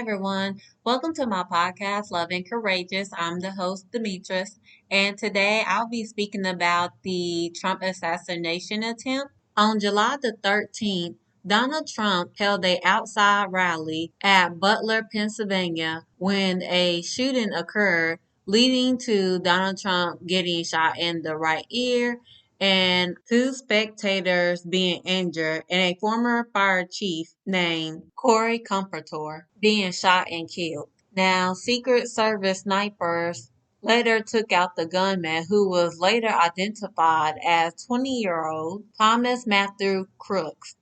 everyone. Welcome to my podcast, Love and Courageous. I'm the host, Demetris, and today I'll be speaking about the Trump assassination attempt. On July the 13th, Donald Trump held a outside rally at Butler, Pennsylvania, when a shooting occurred, leading to Donald Trump getting shot in the right ear and two spectators being injured, and a former fire chief named Corey Comforter being shot and killed. Now, Secret Service snipers later took out the gunman, who was later identified as 20-year-old Thomas Matthew Crooks.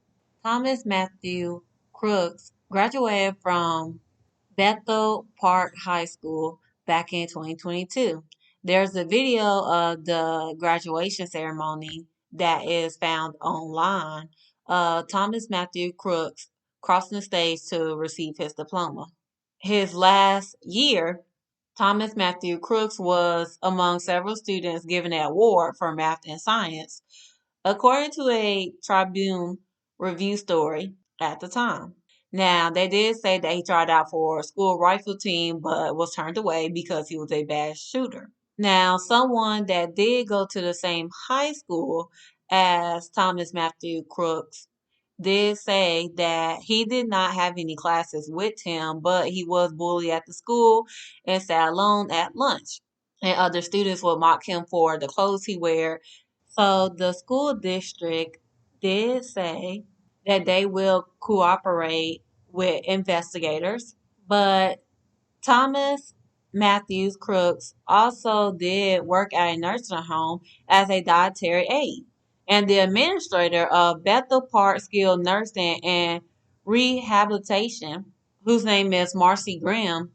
Thomas Matthew Crooks graduated from Bethel Park High School back in 2022. There's a video of the graduation ceremony that is found online. Thomas Matthew Crooks crossing the stage to receive his diploma. His last year, Thomas Matthew Crooks was among several students given an award for math and science, according to a Tribune review story at the time. Now, they did say that he tried out for a school rifle team but was turned away because he was a bad shooter. Now, someone that did go to the same high school as Thomas Matthew Crooks did say that he did not have any classes with him, but he was bullied at the school and sat alone at lunch. And other students would mock him for the clothes he wear. So the school district did say that they will cooperate with investigators, but Thomas Matthews Crooks also did work at a nursing home as a dietary aide. And the administrator of Bethel Park Skilled Nursing and Rehabilitation, whose name is Marcy Graham,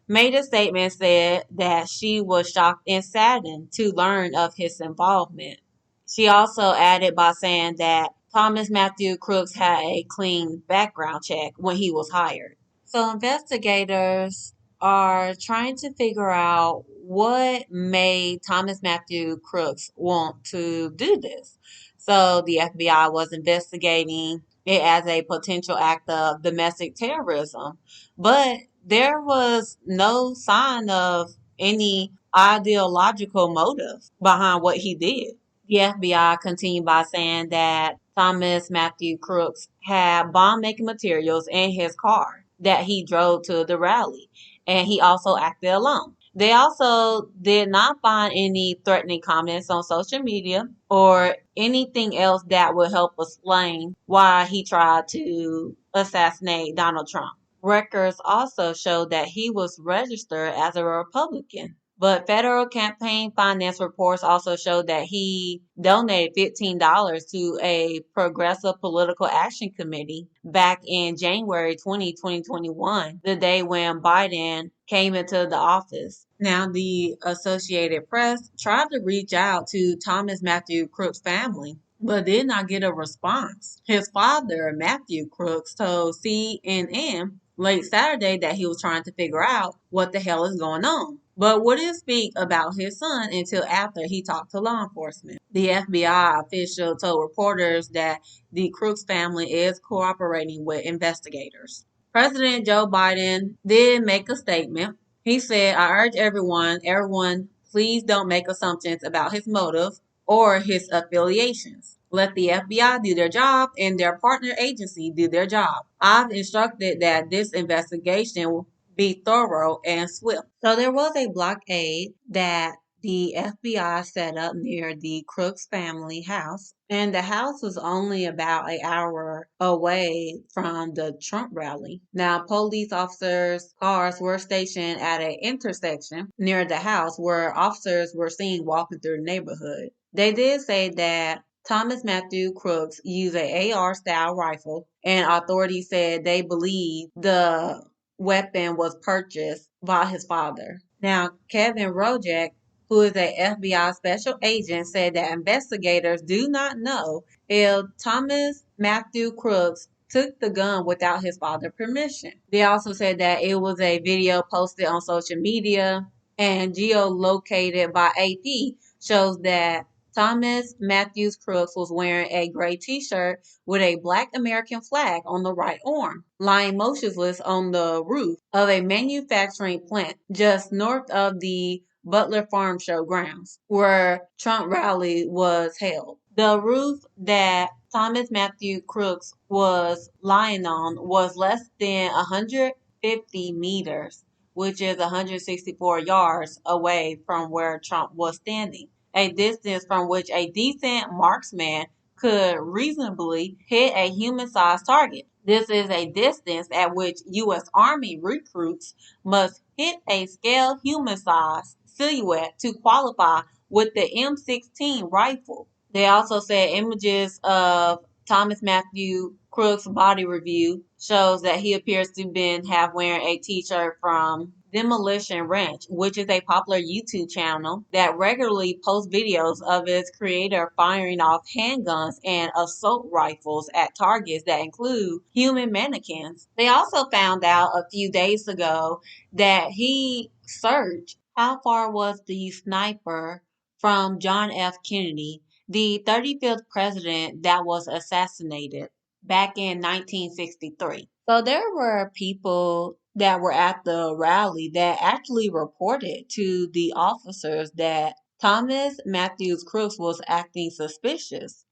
made a statement and said that she was shocked and saddened to learn of his involvement. She also added by saying that Thomas Matthew Crooks had a clean background check when he was hired. So investigators are trying to figure out what made Thomas Matthew Crooks want to do this. So the FBI was investigating it as a potential act of domestic terrorism, but there was no sign of any ideological motive behind what he did. The FBI continued by saying that Thomas Matthew Crooks had bomb making materials in his car that he drove to the rally, and he also acted alone. They also did not find any threatening comments on social media or anything else that would help explain why he tried to assassinate Donald Trump. Records also show that he was registered as a Republican. But federal campaign finance reports also show that he donated $15 to a progressive political action committee back in January 2021, the day when Biden came into the office. Now, the Associated Press tried to reach out to Thomas Matthew Crooks' family, but did not get a response. His father, Matthew Crooks, told CNN late Saturday that he was trying to figure out what the hell is going on, but wouldn't speak about his son until after he talked to law enforcement. The FBI official told reporters that the Crooks family is cooperating with investigators. President Joe Biden did make a statement. He said, I urge everyone, please don't make assumptions about his motive or his affiliations. Let the FBI do their job and their partner agency do their job. I've instructed that this investigation be thorough and swift. So there was a blockade that the FBI set up near the Crooks family house, and the house was only about an hour away from the Trump rally. Now, police officers' cars were stationed at an intersection near the house where officers were seen walking through the neighborhood. They did say that Thomas Matthew Crooks used a AR style rifle, and authorities said they believe the weapon was purchased by his father. Now, Kevin Rojek, who is a FBI special agent, said that investigators do not know if Thomas Matthew Crooks took the gun without his father's permission. They also said that it was a video posted on social media and geolocated by AP shows that Thomas Matthews Crooks was wearing a gray t shirt with a black American flag on the right arm, lying motionless on the roof of a manufacturing plant just north of the Butler Farm Show grounds, where Trump rally was held. The roof that Thomas Matthew Crooks was lying on was less than 150 meters, which is 164 yards away from where Trump was standing, a distance from which a decent marksman could reasonably hit a human sized target. This is a distance at which U.S. Army recruits must hit a scale human sized silhouette to qualify with the M16 rifle. They also said images of Thomas Matthew Crook's body review shows that he appears to have wearing a t-shirt from Demolition Ranch, which is a popular YouTube channel that regularly posts videos of its creator firing off handguns and assault rifles at targets that include human mannequins. They also found out a few days ago that he searched how far was the sniper from John F. Kennedy, the 35th president that was assassinated back in 1963. So there were people that were at the rally that actually reported to the officers that Thomas Matthews Crooks was acting suspicious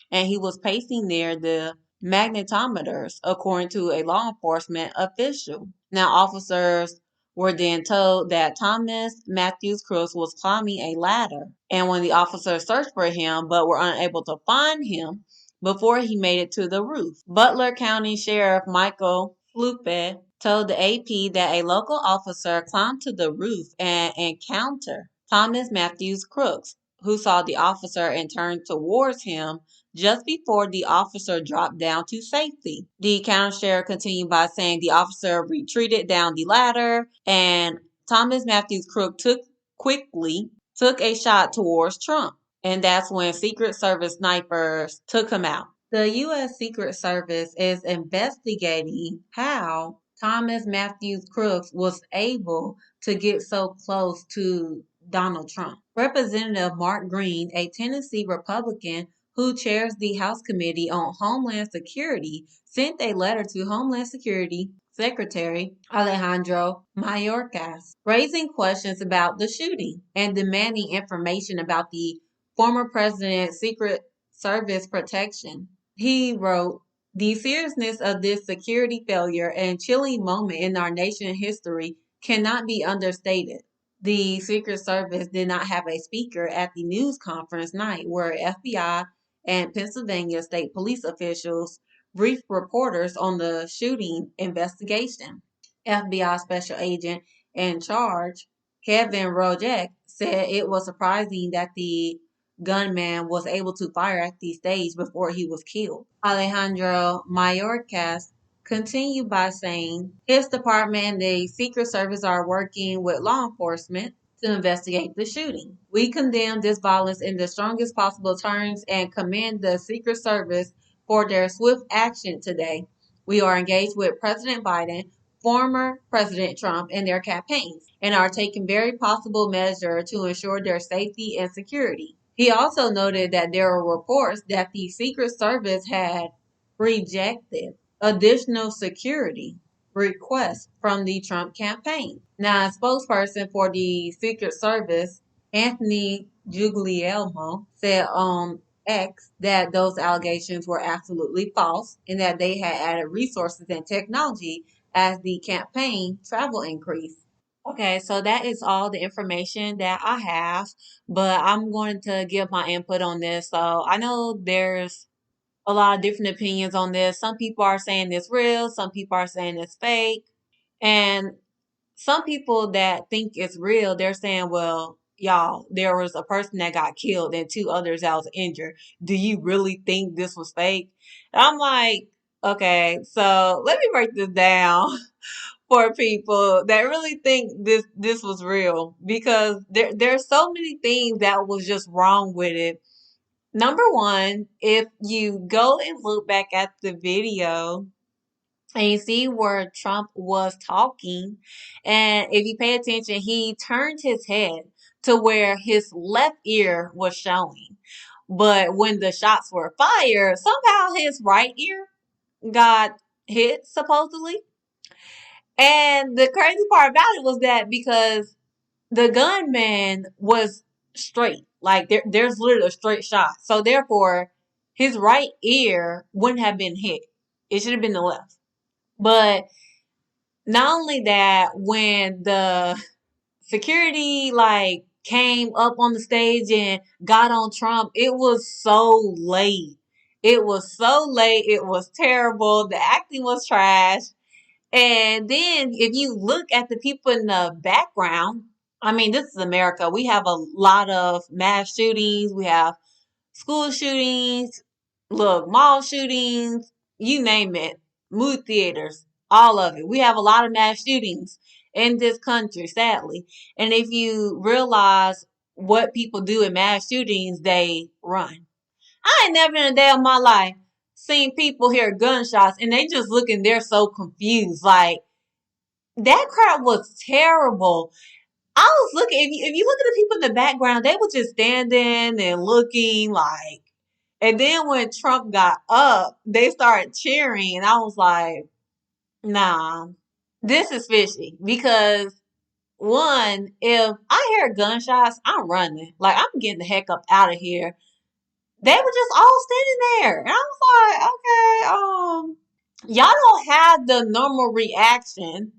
and he was pacing near the magnetometers, according to a law enforcement official. Now, officers were then told that Thomas Matthews Crooks was climbing a ladder, and when the officers searched for him but were unable to find him before he made it to the roof, Butler County Sheriff Michael Flupe told the AP that a local officer climbed to the roof and encountered Thomas Matthews Crooks, who saw the officer and turned towards him just before the officer dropped down to safety. The county sheriff continued by saying the officer retreated down the ladder and Thomas Matthews Crook quickly took a shot towards Trump. And that's when Secret Service snipers took him out. The U.S. Secret Service is investigating how Thomas Matthews Crooks was able to get so close to Donald Trump. Representative Mark Green, a Tennessee Republican who chairs the House Committee on Homeland Security, sent a letter to Homeland Security Secretary Alejandro Mayorkas, raising questions about the shooting and demanding information about the former president's Secret Service protection. He wrote, "The seriousness of this security failure and chilling moment in our nation's history cannot be understated." The Secret Service did not have a speaker at the news conference night where FBI and Pennsylvania state police officials briefed reporters on the shooting investigation. FBI Special Agent in charge, Kevin Rojek, said it was surprising that the gunman was able to fire at the stage before he was killed. Alejandro Mayorkas continued by saying his department and the Secret Service are working with law enforcement to investigate the shooting. We condemn this violence in the strongest possible terms and commend the Secret Service for their swift action today. We are engaged with President Biden, former President Trump, and their campaigns, and are taking very possible measures to ensure their safety and security. He also noted that there were reports that the Secret Service had rejected additional security requests from the Trump campaign. Now, a spokesperson for the Secret Service, Anthony Guglielmo, said on X that those allegations were absolutely false and that they had added resources and technology as the campaign travel increased. Okay, so that is all the information that I have, but I'm going to give my input on this. So I know there's a lot of different opinions on this. Some people are saying it's real, some people are saying it's fake, and some people that think it's real, they're saying, well, y'all, there was a person that got killed and two others that was injured. Do you really think this was fake? And I'm like, okay, so let me break this down for people that really think this was real because there's so many things that was just wrong with it. Number one, if you go and look back at the video and you see where Trump was talking, and if you pay attention, he turned his head to where his left ear was showing. But when the shots were fired, somehow his right ear got hit, supposedly. And the crazy part about it was that because the gunman was straight, like there's literally a straight shot. So therefore, his right ear wouldn't have been hit. It should have been the left. But not only that, when the security like came up on the stage and got on Trump, it was so late. It was so late. It was terrible. The acting was trash. And then if you look at the people in the background, I mean, this is America. We have a lot of mass shootings. We have school shootings, look, mall shootings, you name it, movie theaters, all of it. We have a lot of mass shootings in this country, sadly. And if you realize what people do in mass shootings, they run. I ain't never in a day of my life seen people hear gunshots and they just looking there so confused. Like, that crowd was terrible. I was looking, if you look at the people in the background, they were just standing and looking like, and then when Trump got up, they started cheering, and I was like, nah, this is fishy. Because, one, if I hear gunshots, I'm running. Like, I'm getting the heck up out of here. They were just all standing there. And I was like, okay, y'all don't have the normal reaction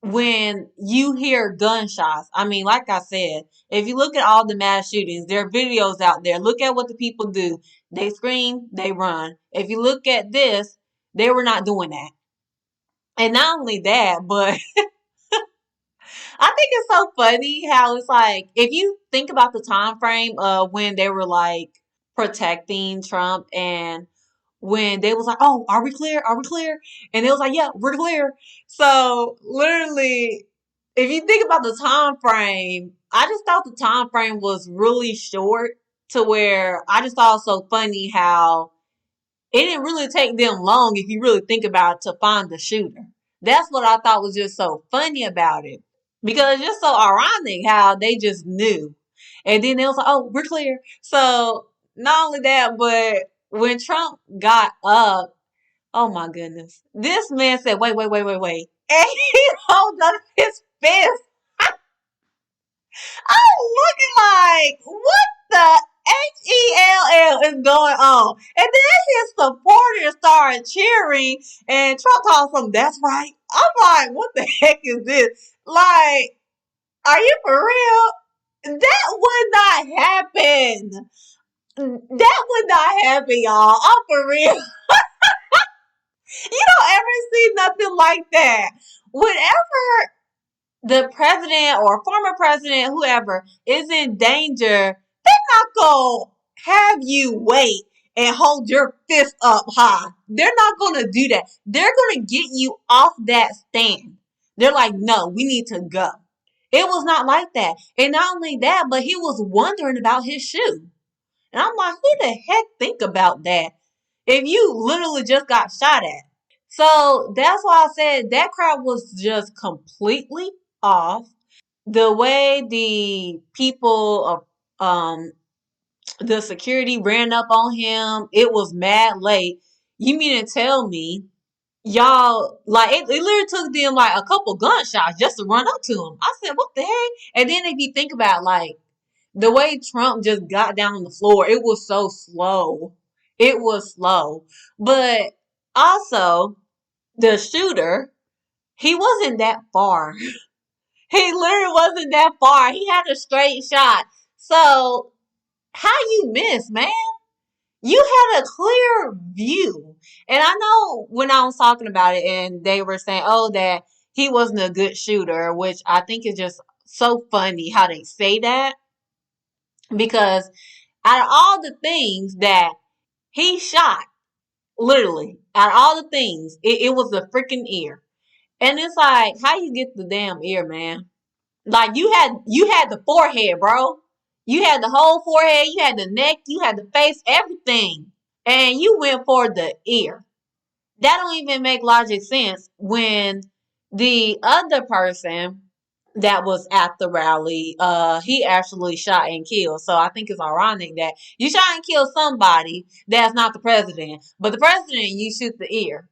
when you hear gunshots. I mean, like I said, if you look at all the mass shootings, there are videos out there. Look at what the people do. They scream, they run. If you look at this, they were not doing that. And not only that, but I think it's so funny how it's like, if you think about the time frame of when they were like protecting Trump and when they was like, oh, are we clear? Are we clear? And it was like, yeah, we're clear. So literally, if you think about the time frame, I just thought the time frame was really short to where I just thought it was so funny how it didn't really take them long if you really think about it to find the shooter. That's what I thought was just so funny about it. Because it's just so ironic how they just knew. And then they was like, oh, we're clear. So not only that, but when Trump got up, oh my goodness. This man said, wait, wait, wait, wait, wait. And he held up his fist. I'm looking like, what the HELL is going on? And then his supporters started cheering and Trump told them, that's right. I'm like, what the heck is this? Like, are you for real? That would not happen. That would not happen, y'all. I'm for real. You don't ever see nothing like that. Whenever the president or former president, whoever, is in danger, they're not going to have you wait and hold your fist up high. They're not going to do that. They're going to get you off that stand. They're like, no, we need to go. It was not like that. And not only that, but he was wondering about his shoe. And I'm like, who the heck think about that? If you literally just got shot at. So that's why I said that crowd was just completely off. The way the people the security ran up on him, it was mad late. You mean to tell me y'all, like, it literally took them like a couple gunshots just to run up to him. I said, what the heck? And then if you think about like the way Trump just got down on the floor, it was so slow. It was slow. But also, the shooter, he wasn't that far. He literally wasn't that far. He had a straight shot. So, how you miss, man? You had a clear view. And I know when I was talking about it and they were saying, oh, that he wasn't a good shooter, which I think is just so funny how they say that. Because out of all the things that he shot, literally, out of all the things, it was the freaking ear. And it's like, how you get the damn ear, man? Like you had the forehead, bro. You had the whole forehead, you had the neck, you had the face, everything. And you went for the ear. That don't even make logic sense when the other person that was at the rally, he actually shot and killed. So I think it's ironic that you shot and killed somebody that's not the president, but the president you shoot the ear.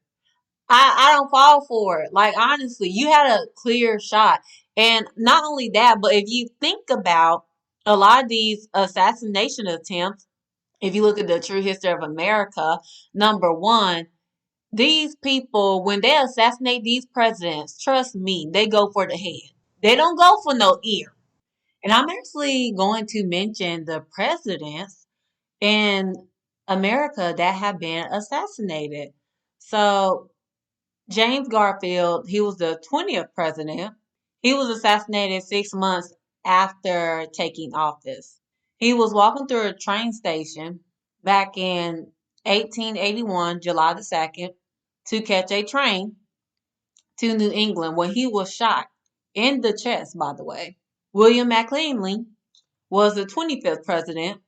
I don't fall for it. Like honestly, you had a clear shot. And not only that, but if you think about a lot of these assassination attempts, if you look at the true history of America, number one, these people, when they assassinate these presidents, trust me, they go for the head. They don't go for no ear. And I'm actually going to mention the presidents in America that have been assassinated. So James Garfield, he was the 20th president. He was assassinated 6 months after taking office. He was walking through a train station back in 1881, July the 2nd, to catch a train to New England when he was shot in the chest, by the way. William McKinley was the 25th president.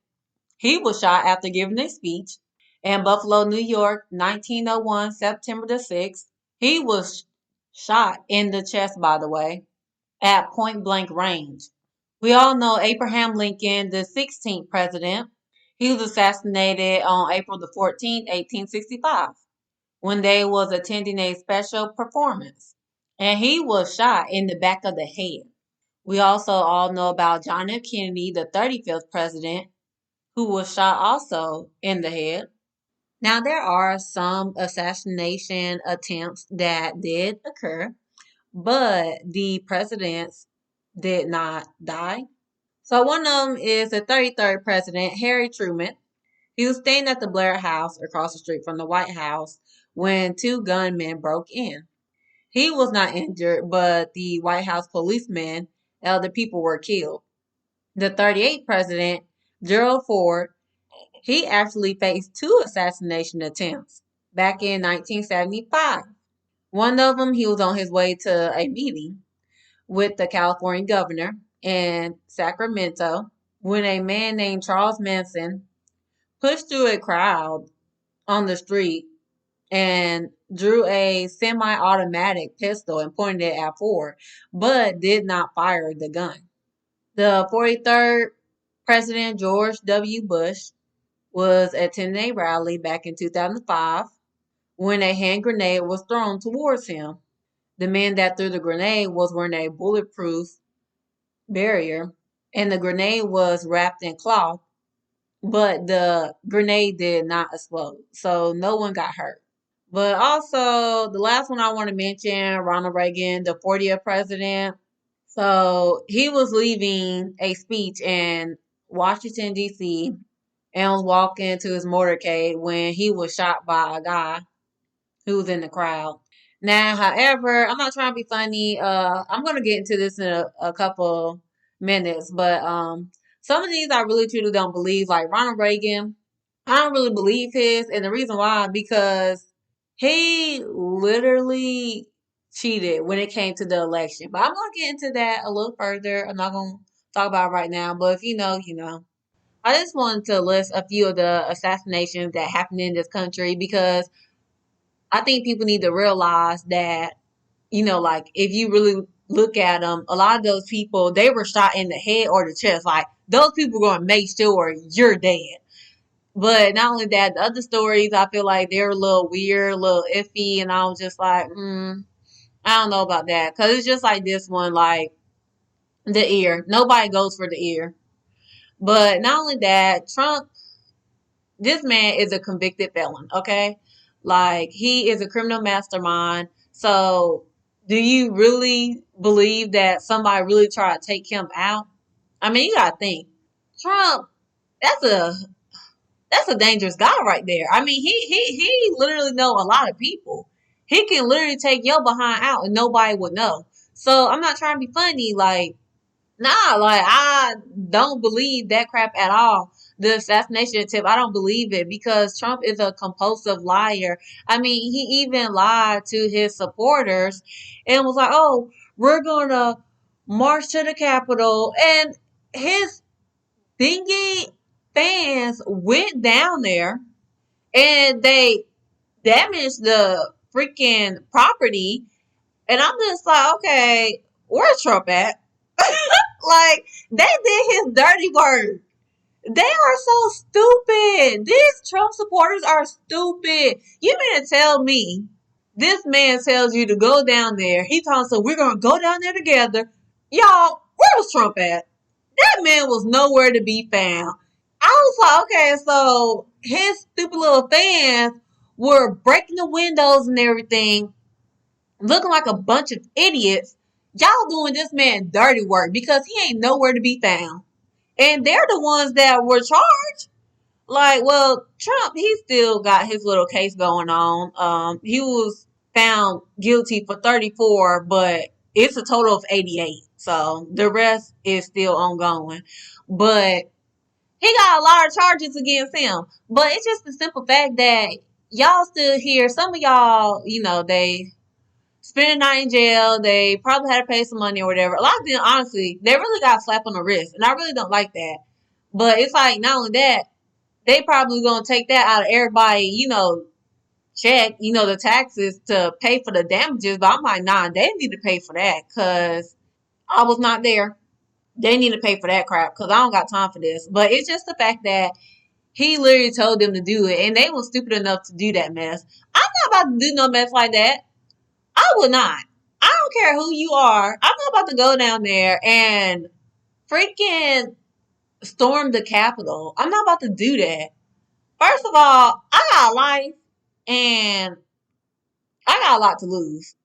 He was shot after giving a speech in Buffalo, New York, 1901, September the 6th. He was shot in the chest, by the way, at point blank range. We all know Abraham Lincoln, the 16th president. He was assassinated on April the 14th, 1865, when they was attending a special performance. And he was shot in the back of the head. We also all know about John F. Kennedy, the 35th president, who was shot also in the head. Now, there are some assassination attempts that did occur, but the presidents did not die. So, one of them is the 33rd president, Harry Truman. He was staying at the Blair House across the street from the White House when two gunmen broke in. He was not injured, but the White House policemen and other people were killed. The 38th president, Gerald Ford, he actually faced two assassination attempts back in 1975. One of them, he was on his way to a meeting with the California governor in Sacramento when a man named Charles Manson pushed through a crowd on the street and drew a semi automatic pistol and pointed it at Ford, but did not fire the gun. The 43rd President George W. Bush was attending a rally back in 2005 when a hand grenade was thrown towards him. The man that threw the grenade was wearing a bulletproof barrier, and the grenade was wrapped in cloth, but the grenade did not explode, so no one got hurt. But also, the last one I want to mention, Ronald Reagan, the 40th president. So he was leaving a speech in Washington, D.C., and was walking to his motorcade when he was shot by a guy who was in the crowd. Now, however, I'm not trying to be funny. I'm gonna get into this in a couple minutes, but some of these I really truly don't believe. Like Ronald Reagan, I don't really believe his, and the reason why because he literally cheated when it came to the election. But I'm gonna get into that a little further. I'm not gonna talk about it right now, but if you know, you know. I just wanted to list a few of the assassinations that happened in this country because I think people need to realize that, you know, like if you really look at them, a lot of those people, they were shot in the head or the chest. Like those people are going to make sure you're dead. But not only that, the other stories, I feel like they're a little weird, a little iffy. And I was just like, I don't know about that. Because it's just like this one, like the ear. Nobody goes for the ear. But not only that, Trump, this man is a convicted felon, okay? Like, he is a criminal mastermind. So, do you really believe that somebody really tried to take him out? I mean, you gotta think. Trump, that's a that's a dangerous guy right there. I mean, he literally know a lot of people. He can literally take your behind out and nobody would know. So, I'm not trying to be funny, like nah, like I don't believe that crap at all. The assassination attempt, I don't believe it because Trump is a compulsive liar. I mean, he even lied to his supporters and was like, "Oh, we're gonna march to the Capitol," and his thingy fans went down there and they damaged the freaking property. And I'm just like, okay, where's Trump at? Like, they did his dirty work. They are so stupid. These Trump supporters are stupid. You mean to tell me this man tells you to go down there? He tells us we're gonna go down there together. Y'all, where was Trump at? That man was nowhere to be found. I was like, okay, so his stupid little fans were breaking the windows and everything, looking like a bunch of idiots. Y'all doing this man dirty work because he ain't nowhere to be found. And they're the ones that were charged. Like, well, Trump, he still got his little case going on. He was found guilty for 34, but it's a total of 88. So the rest is still ongoing. But he got a lot of charges against him. But it's just the simple fact that y'all still here. Some of y'all, they spent a night in jail. They probably had to pay some money or whatever. A lot of them, honestly, they really got a slap on the wrist. And I really don't like that. But it's like, not only that, they probably gonna take that out of everybody, check, the taxes to pay for the damages. But I'm like, nah, they need to pay for that because I was not there. They need to pay for that crap because I don't got time for this. But it's just the fact that he literally told them to do it, and they were stupid enough to do that mess. I'm not about to do no mess like that. I would not. I don't care who you are. I'm not about to go down there and freaking storm the Capitol. I'm not about to do that. First of all, I got a life and I got a lot to lose.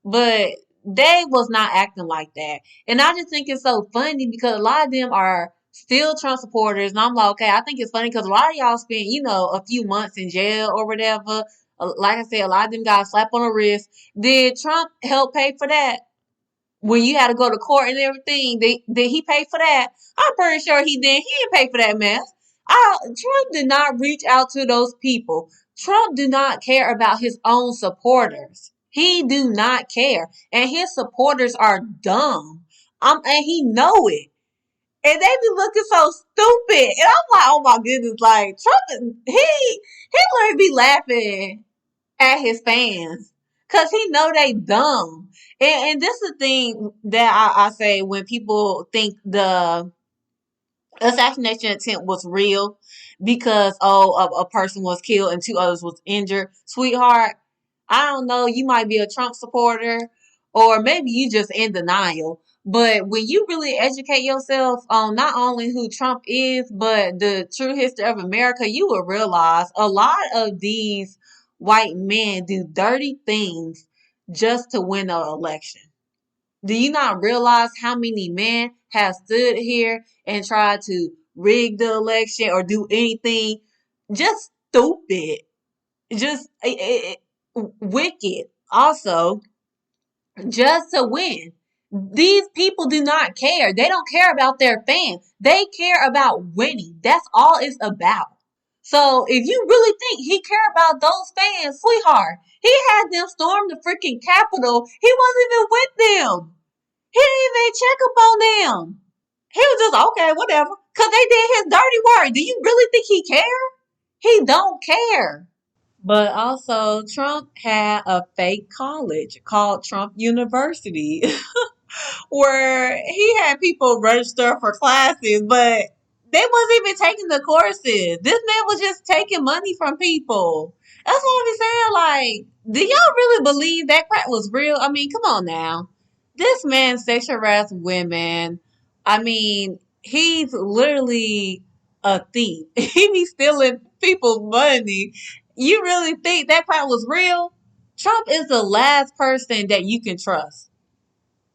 But they was not acting like that. And I just think it's so funny because a lot of them are still Trump supporters. And I'm like, okay, I think it's funny because a lot of y'all spent, a few months in jail or whatever. Like I said, a lot of them got a slap on the wrist. Did Trump help pay for that? When you had to go to court and everything, did he pay for that? I'm pretty sure he did. He didn't pay for that mess. Trump did not reach out to those people. Trump do not care about his own supporters. He do not care, and his supporters are dumb. And he know it, and they be looking so stupid. And I'm like, oh my goodness, like Trump, he literally be laughing at his fans because he know they dumb. And this is the thing that I say when people think the assassination attempt was real because a person was killed and two others was injured. Sweetheart, I don't know, you might be a Trump supporter or maybe you just in denial. But when you really educate yourself on not only who Trump is, but the true history of America, you will realize a lot of these white men do dirty things just to win an election. Do you not realize how many men have stood here and tried to rig the election or do anything just stupid, just wicked, also just to win? These people do not care. They don't care about their fans. They care about winning. That's all it's about. So if you really think he care about those fans, sweetheart, he had them storm the freaking Capitol. He wasn't even with them. He didn't even check up on them. He was just okay, whatever. Cause they did his dirty work. Do you really think he care? He don't care. But also, Trump had a fake college called Trump University where he had people register for classes, but they wasn't even taking the courses. This man was just taking money from people. That's what I'm saying. Like, do y'all really believe that crap was real? I mean, come on now. This man sexual harassed women. I mean, he's literally a thief. He be stealing people's money. You really think that crap was real? Trump is the last person that you can trust.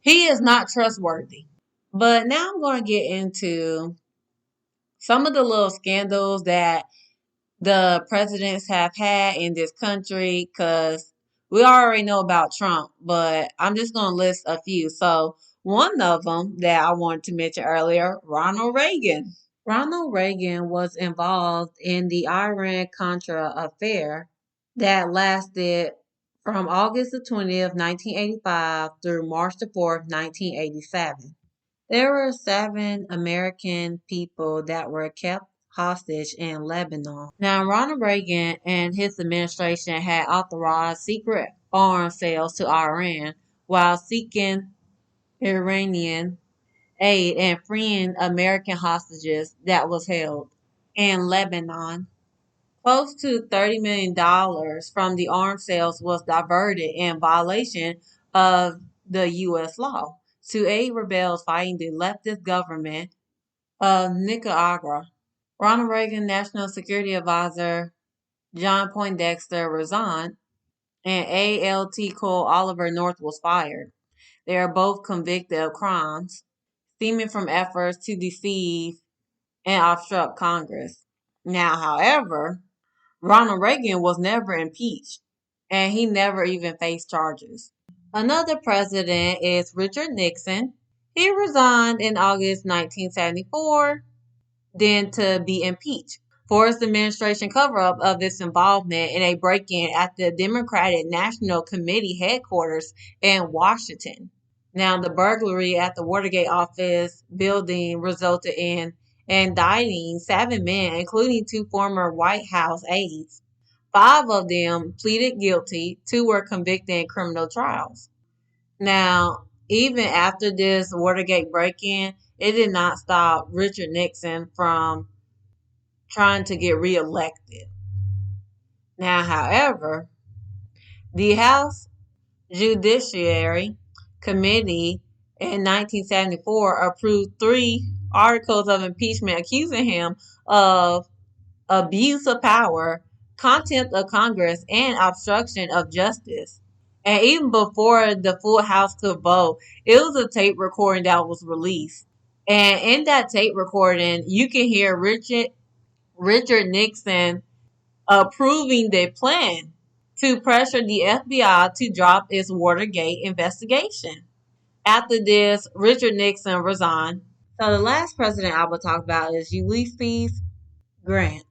He is not trustworthy. But now I'm going to get into some of the little scandals that the presidents have had in this country because we already know about Trump, but I'm just going to list a few. So, one of them that I wanted to mention earlier, Ronald Reagan. Ronald Reagan was involved in the Iran Contra affair that lasted from August the 20th, 1985 through March the 4th, 1987. There were 7 American people that were kept hostage in Lebanon. Now, Ronald Reagan and his administration had authorized secret arms sales to Iran while seeking Iranian aid and freeing American hostages that was held in Lebanon. Close to $30 million from the arms sales was diverted in violation of the U.S. law to aid rebels fighting the leftist government of Nicaragua. Ronald Reagan National Security Advisor John Poindexter resigned, and ALT Cole Oliver North was fired. They are both convicted of crimes stemming from efforts to deceive and obstruct Congress. Now, however, Ronald Reagan was never impeached, and he never even faced charges. Another president is Richard Nixon. He resigned in August 1974, then to be impeached for his administration cover-up of its involvement in a break-in at the Democratic National Committee headquarters in Washington. Now, the burglary at the Watergate office building resulted in indicting 7 men, including 2 former White House aides. 5 of them pleaded guilty, 2 were convicted in criminal trials. Now, even after this Watergate break-in, it did not stop Richard Nixon from trying to get reelected. Now, however, the House Judiciary Committee in 1974 approved 3 articles of impeachment accusing him of abuse of power, contempt of Congress, and obstruction of justice. And even before the full House could vote, it was a tape recording that was released. And in that tape recording, you can hear Richard Nixon approving the plan to pressure the FBI to drop its Watergate investigation. After this, Richard Nixon resigned. So the last president I will talk about is Ulysses Grant.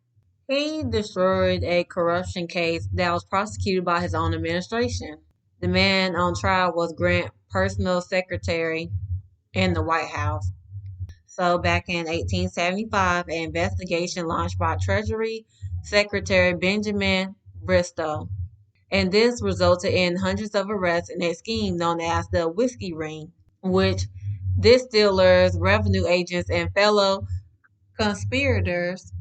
He destroyed a corruption case that was prosecuted by his own administration. The man on trial was Grant's personal secretary in the White House. So back in 1875, an investigation launched by Treasury Secretary Benjamin Bristow. And this resulted in hundreds of arrests in a scheme known as the Whiskey Ring, which distillers, revenue agents, and fellow conspirators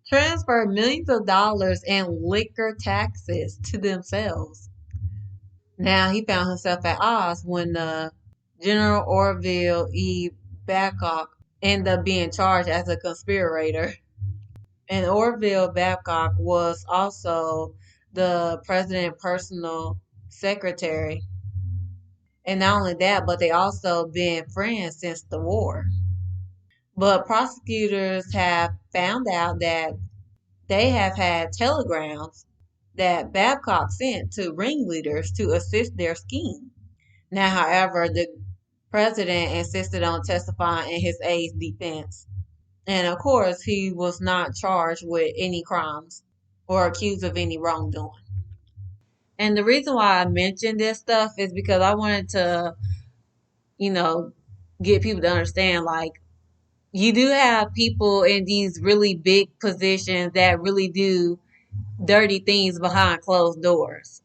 transferred millions of dollars in liquor taxes to themselves. Now he found himself at odds when General Orville E. Babcock ended up being charged as a conspirator. And Orville Babcock was also the president's personal secretary. And not only that, but they also been friends since the war. But prosecutors have found out that they have had telegrams that Babcock sent to ringleaders to assist their scheme. Now, however, the president insisted on testifying in his aide's defense. And of course, he was not charged with any crimes or accused of any wrongdoing. And the reason why I mentioned this stuff is because I wanted to, you know, get people to understand, like, you do have people in these really big positions that really do dirty things behind closed doors.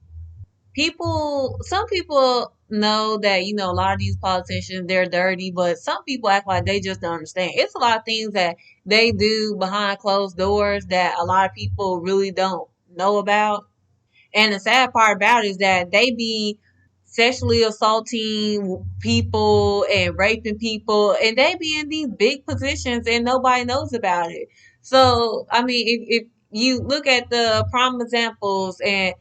Some people know that, a lot of these politicians, they're dirty, but some people act like they just don't understand. It's a lot of things that they do behind closed doors that a lot of people really don't know about. And the sad part about it is that they be sexually assaulting people and raping people, and they be in these big positions and nobody knows about it. So, I mean, if you look at the prime examples and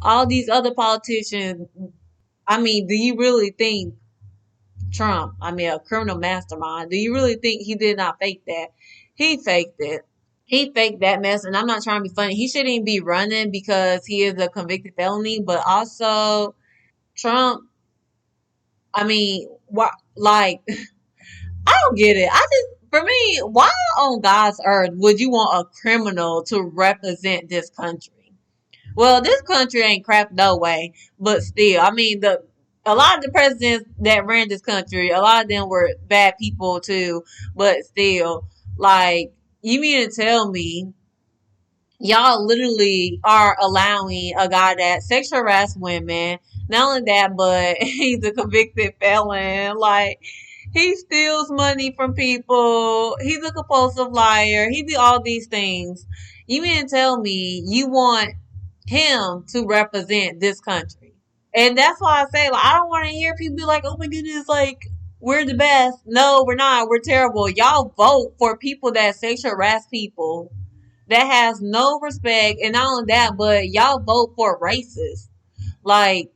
all these other politicians, I mean, do you really think Trump, a criminal mastermind, do you really think he did not fake that? He faked it. He faked that mess, and I'm not trying to be funny. He shouldn't even be running because he is a convicted felony, but also Trump, what, like, I don't get it. For me, why on God's earth would you want a criminal to represent this country? Well, this country ain't crap no way, but still, a lot of the presidents that ran this country, a lot of them were bad people too, but still, like, you mean to tell me y'all literally are allowing a guy that sexual harassed women, not only that, but he's a convicted felon, like, He steals money from people. He's a compulsive liar. He do all these things. You mean to tell me you want him to represent this country? And that's why I say, like, I don't want to hear people be like, "Oh my goodness, like we're the best." No, we're not. We're terrible. Y'all vote for people that sexual harass people, that has no respect, and not only that, but y'all vote for racists. Like,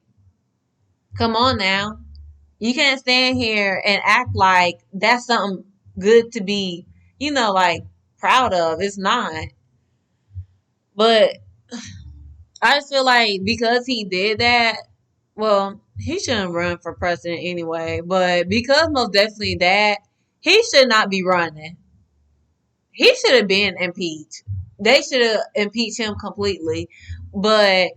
come on now. You can't stand here and act like that's something good to be, like proud of. It's not. But I just feel like because he did that, well, he shouldn't run for president anyway. But because most definitely that, he should not be running. He should have been impeached. They should have impeached him completely. But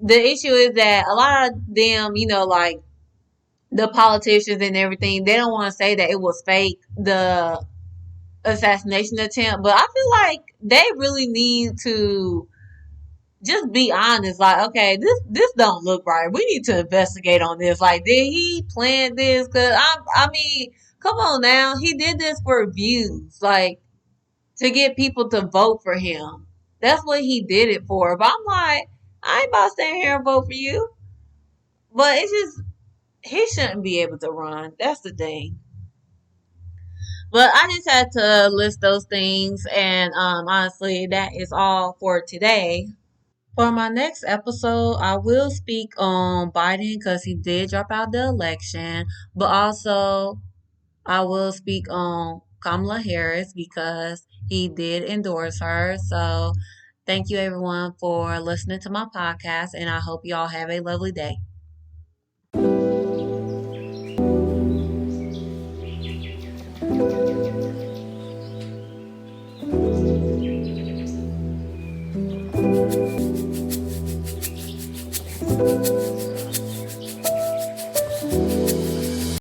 the issue is that a lot of them, like the politicians and everything, they don't want to say that it was fake, the assassination attempt. But I feel like they really need to just be honest. Like, okay, this don't look right. We need to investigate on this. Like, did he plan this? Cause I mean, come on now, he did this for views, like to get people to vote for him. That's what he did it for. But I'm like, I ain't about to stand here and vote for you. But it's just he shouldn't be able to run. That's the thing. But I just had to list those things, and honestly, that is all for today. For my next episode, I will speak on Biden because he did drop out the election, but also I will speak on Kamala Harris because he did endorse her. So, thank you everyone for listening to my podcast, and I hope you all have a lovely day.